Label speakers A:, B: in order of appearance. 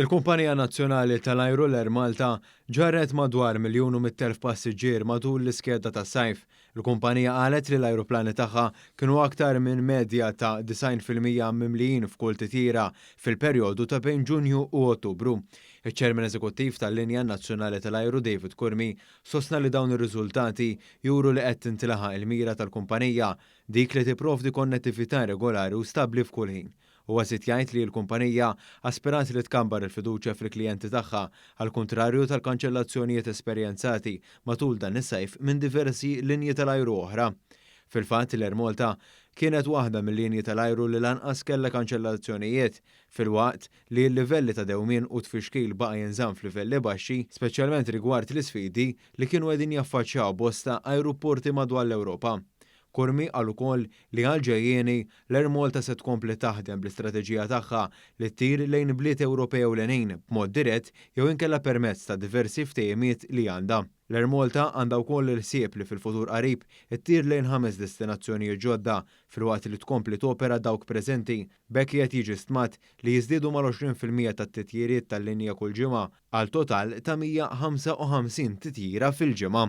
A: Il-Kumpanija Nazzjonali tal-Ajru l-Air Malta ġarret madwar 1,100,000 passiġġier matul l-iskeda tas-sajf. Il-kumpanija qalet li l-ajruplani tagħha kienu aktar minn medja ta' 90% mimlijin f'kull titjira fil-perjodu ta' bejn Ġunju u Ottubru. Iċ-Ċermen Eżekuttiv tal-Linja Nazzjonali tal-Ajru David Kurmi sostna li dawn ir-riżultati juru li qed tintilħaq il-mira tal-kumpanija dik li tipprovdi konnettività regolari u stabbli f'kull ħin. Huwa żied jgħid li l-kumpanija aspirat li tkambar il-fiduċja fil-klijenti tagħha għal kuntrarju tal-kanċellazzjonijiet esperjenzati matul dan is-sajf minn diversi linji tal-ajru oħra. Fil-fatt l-Air Malta kienet waħda mill-linji tal-ajru li lanqas kellha kanċellazzjonijiet filwaqt li l-livelli ta' dewmien u tfixkil baqa' jinżamm f'livelli baxxi, speċjalment rigward l-isfidi li kienu qegħdin jaffaċċjaw bosta ajruporti madwar l-Ewropa. Kurmi qal ukoll li għal-ġejjieni l-Air Malta se tkompli taħdem bl-istrateġija tagħha li ttir lejn bliet Ewropej ewlenin b'mod dirett jew inkella permezz ta' diversi ftehimiet li għandha. L-Air Malta għandha wkoll il-ħsieb li fil-futur qarib ittir lejn 5 destinazzjonijiet ġodda filwaqt li tkompli topera dawk preżenti b'hekk qed jiġi stmat li jiżdiedu mal-20% tat-titjiriet tal-linja kull ġimgħa għal total ta' 155 titjira fil-ġimgħa.